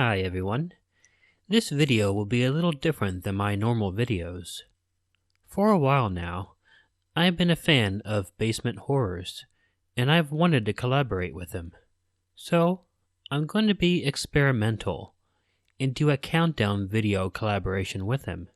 Hi everyone. This video will be a little different than my normal videos. For a while now, I've been a fan of basement horrors, and I've wanted to collaborate with them. So, I'm going to be experimental and do a countdown video collaboration with him.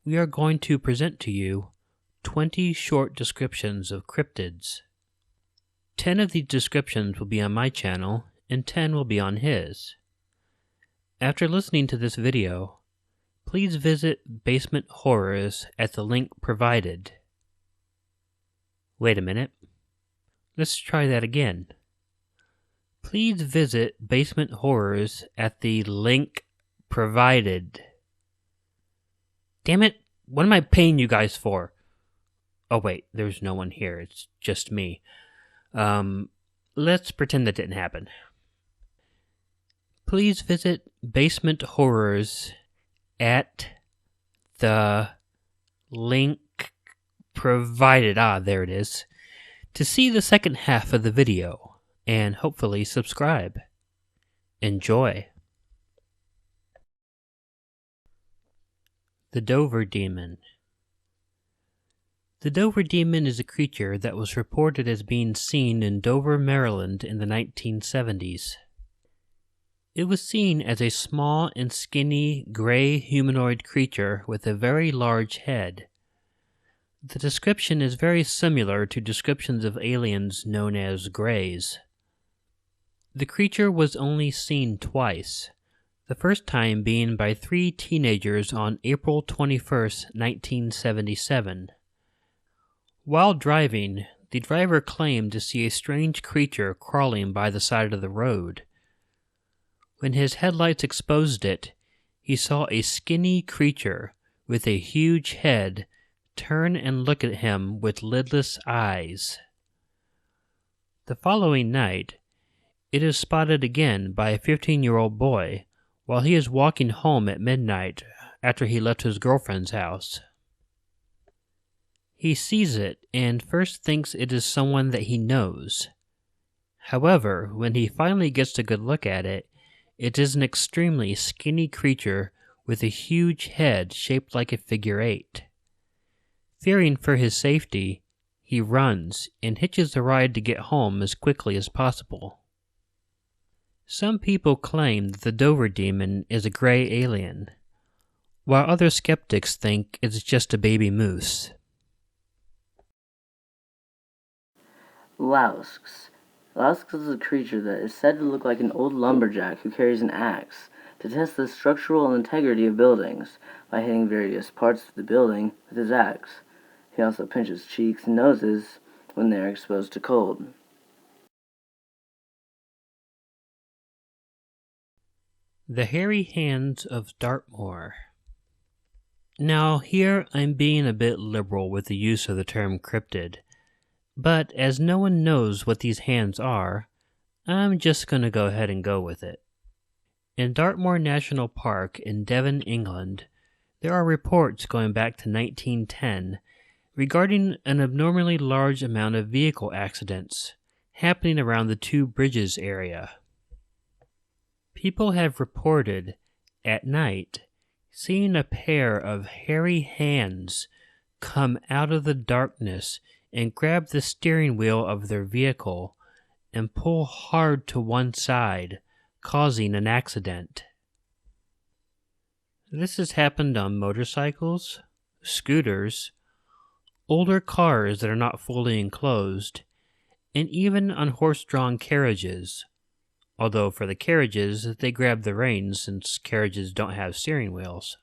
We are going to present to you 20 short descriptions of cryptids. 10 of these descriptions will be on my channel, and 10 will be on his. After listening to this video, please visit Basement Horrors at the link provided. Wait a minute. Let's try that again. Please visit Basement Horrors at the link provided. Damn it, what am I paying you guys for? Oh wait, there's no one here, it's just me. Let's pretend that didn't happen. Please visit Basement Horrors at the link provided, there it is, to see the second half of the video, and hopefully subscribe. Enjoy. The Dover Demon. The Dover Demon is a creature that was reported as being seen in Dover, Maryland in the 1970s. It was seen as a small and skinny gray humanoid creature with a very large head. The description is very similar to descriptions of aliens known as greys. The creature was only seen twice, the first time being by 3 teenagers on April 21st, 1977. While driving, the driver claimed to see a strange creature crawling by the side of the road. When his headlights exposed it, he saw a skinny creature with a huge head turn and look at him with lidless eyes. The following night, it is spotted again by a 15-year-old boy while he is walking home at midnight after he left his girlfriend's house. He sees it and first thinks it is someone that he knows. However, when he finally gets a good look at it, it is an extremely skinny creature with a huge head shaped like a figure 8. Fearing for his safety, he runs and hitches a ride to get home as quickly as possible. Some people claim that the Dover Demon is a gray alien, while other skeptics think it's just a baby moose. Lausks. Lausks is a creature that is said to look like an old lumberjack who carries an axe to test the structural integrity of buildings by hitting various parts of the building with his axe. He also pinches cheeks and noses when they are exposed to cold. The Hairy Hands of Dartmoor. Now, here I'm being a bit liberal with the use of the term cryptid, but as no one knows what these hands are, I'm just going to go ahead and go with it. In Dartmoor National Park in Devon, England, there are reports going back to 1910 regarding an abnormally large amount of vehicle accidents happening around the Two Bridges area. People have reported, at night, seeing a pair of hairy hands come out of the darkness and grab the steering wheel of their vehicle and pull hard to one side, causing an accident. This has happened on motorcycles, scooters, older cars that are not fully enclosed, and even on horse-drawn carriages, although for the carriages they grab the reins since carriages don't have steering wheels.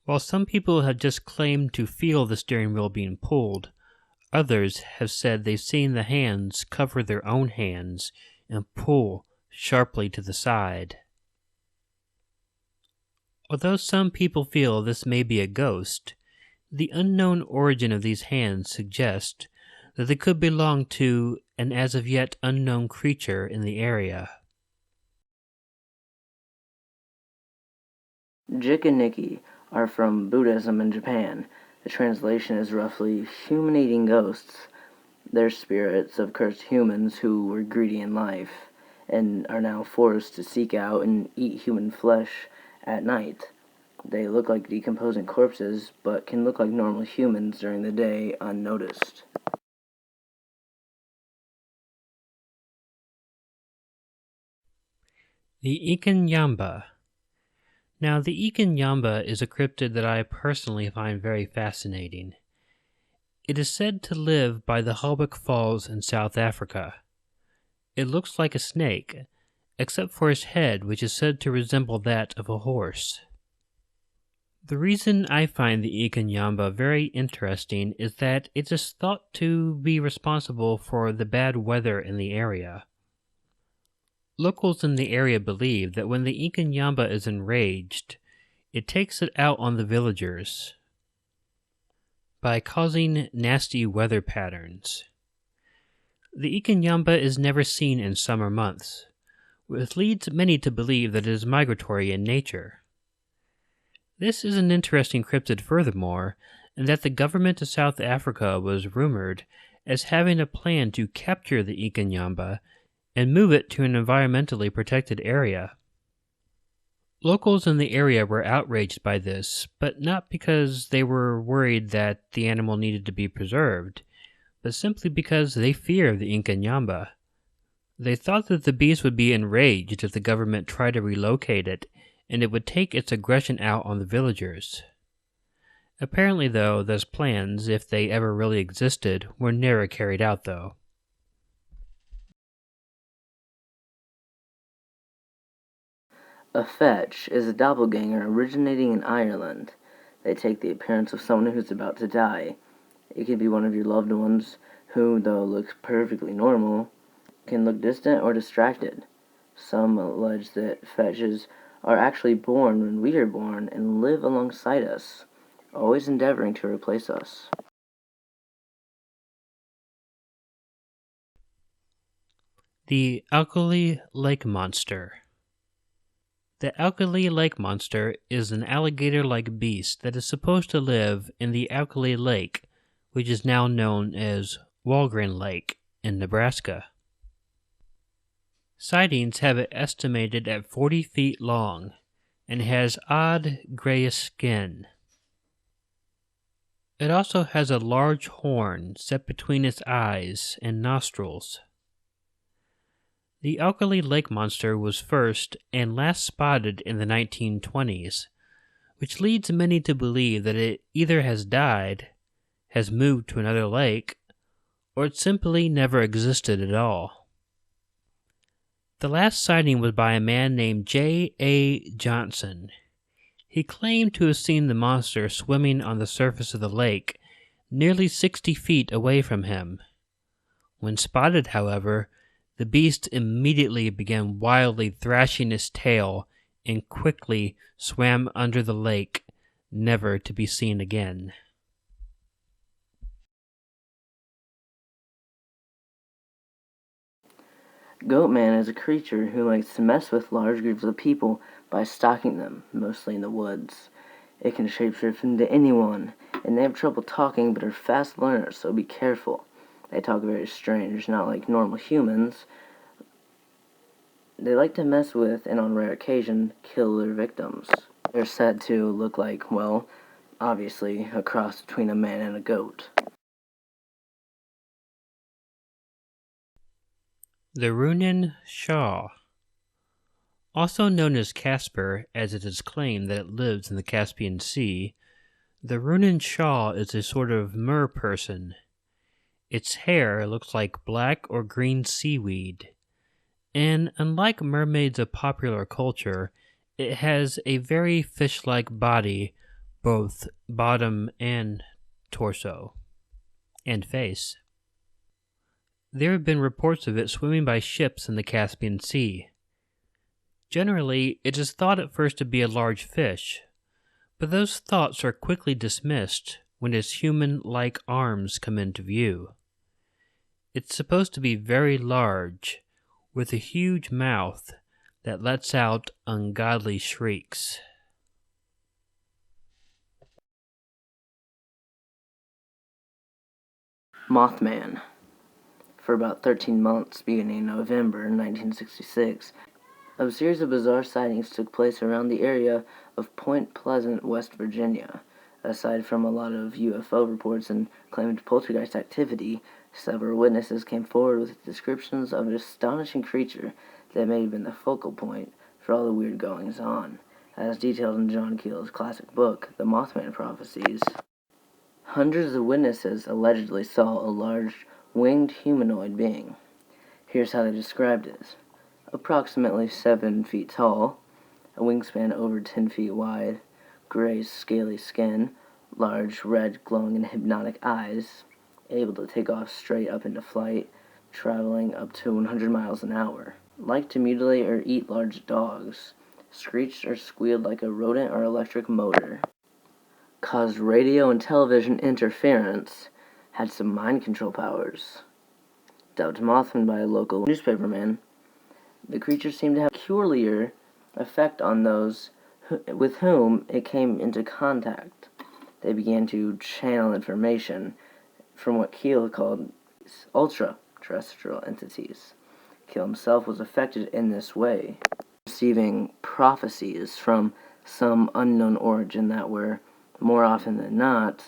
While some people have just claimed to feel the steering wheel being pulled, others have said they've seen the hands cover their own hands and pull sharply to the side. Although some people feel this may be a ghost, the unknown origin of these hands suggests that they could belong to an as of yet unknown creature in the area. Jikininki are from Buddhism in Japan. The translation is roughly human-eating ghosts. They're spirits of cursed humans who were greedy in life and are now forced to seek out and eat human flesh at night. They look like decomposing corpses, but can look like normal humans during the day unnoticed. The Incanamba. Now, the Incanamba is a cryptid that I personally find very fascinating. It is said to live by the Hulbeck Falls in South Africa. It looks like a snake, except for its head, which is said to resemble that of a horse. The reason I find the Incanamba very interesting is that it is thought to be responsible for the bad weather in the area. Locals in the area believe that when the Incanamba is enraged, it takes it out on the villagers by causing nasty weather patterns. The Incanamba is never seen in summer months, which leads many to believe that it is migratory in nature. This is an interesting cryptid furthermore, in that the government of South Africa was rumored as having a plan to capture the Incanamba and move it to an environmentally protected area. Locals in the area were outraged by this, but not because they were worried that the animal needed to be preserved, but simply because they fear the Incanamba. They thought that the beast would be enraged if the government tried to relocate it, and it would take its aggression out on the villagers. Apparently, though, those plans, if they ever really existed, were never carried out, though. A fetch is a doppelganger originating in Ireland. They take the appearance of someone who's about to die. It could be one of your loved ones who, though looks perfectly normal, can look distant or distracted. Some allege that fetches are actually born when we are born and live alongside us, always endeavoring to replace us. The Alkali Lake Monster. The Alkali Lake Monster is an alligator-like beast that is supposed to live in the Alkali Lake, which is now known as Walgren Lake in Nebraska. Sightings have it estimated at 40 feet long and has odd grayish skin. It also has a large horn set between its eyes and nostrils. The Alkali Lake Monster was first and last spotted in the 1920s, which leads many to believe that it either has died, has moved to another lake, or it simply never existed at all. The last sighting was by a man named J.A. Johnson. He claimed to have seen the monster swimming on the surface of the lake, nearly 60 feet away from him. When spotted, however, the beast immediately began wildly thrashing its tail and quickly swam under the lake, never to be seen again. Goatman is a creature who likes to mess with large groups of people by stalking them, mostly in the woods. It can shapeshift into anyone, and they have trouble talking but are fast learners, so be careful. They talk very strange, not like normal humans. They like to mess with, and on rare occasion, kill their victims. They're said to look like, well, obviously, a cross between a man and a goat. The Runinshaw. Also known as Casper, as it is claimed that it lives in the Caspian Sea, the Runinshaw is a sort of mer-person. Its hair looks like black or green seaweed, and unlike mermaids of popular culture, it has a very fish-like body, both bottom and torso, and face. There have been reports of it swimming by ships in the Caspian Sea. Generally, it is thought at first to be a large fish, but those thoughts are quickly dismissed when its human-like arms come into view. It's supposed to be very large, with a huge mouth that lets out ungodly shrieks. Mothman. for about 13 months beginning in November 1966. A series of bizarre sightings took place around the area of Point Pleasant, West Virginia. Aside from a lot of UFO reports and claimed poltergeist activity, several witnesses came forward with descriptions of an astonishing creature that may have been the focal point for all the weird goings-on, as detailed in John Keel's classic book, The Mothman Prophecies. Hundreds of witnesses allegedly saw a large, winged humanoid being. Here's how they described it. Approximately 7 feet tall, a wingspan over 10 feet wide, gray, scaly skin, large, red, glowing, and hypnotic eyes, able to take off straight up into flight, traveling up to 100 miles an hour. Liked to mutilate or eat large dogs, screeched or squealed like a rodent or electric motor, caused radio and television interference, had some mind control powers. Dubbed Mothman by a local newspaperman, the creature seemed to have a peculiar effect on those with whom it came into contact. They began to channel information from what Keel called ultra-terrestrial entities. Keel himself was affected in this way, receiving prophecies from some unknown origin that were, more often than not,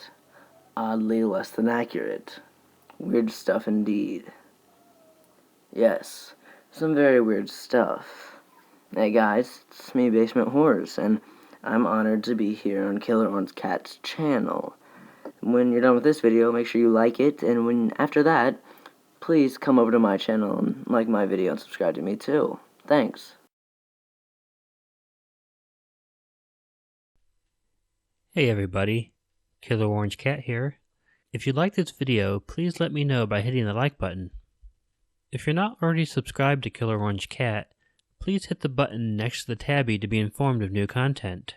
oddly less than accurate. Weird stuff indeed. Yes, some very weird stuff. Hey guys, it's me, Basement Horrors, and I'm honored to be here on Killer Orange Cat's channel. When you're done with this video, make sure you like it, and after that, please come over to my channel and like my video and subscribe to me too. Thanks. Hey everybody, Killer Orange Cat here. If you like this video, please let me know by hitting the like button. If you're not already subscribed to Killer Orange Cat, please hit the button next to the tabby to be informed of new content.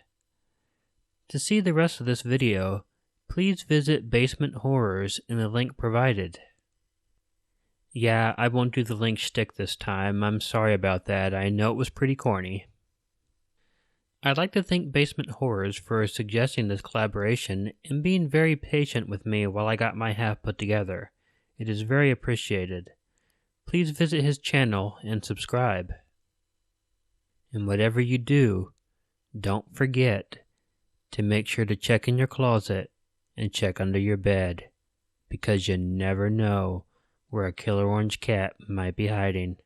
To see the rest of this video, please visit Basement Horrors in the link provided. Yeah, I won't do the link shtick this time, I'm sorry about that, I know it was pretty corny. I'd like to thank Basement Horrors for suggesting this collaboration and being very patient with me while I got my half put together. It is very appreciated. Please visit his channel and subscribe. And whatever you do, don't forget to make sure to check in your closet and check under your bed, because you never know where a Killer Orange Cat might be hiding.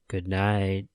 Good night.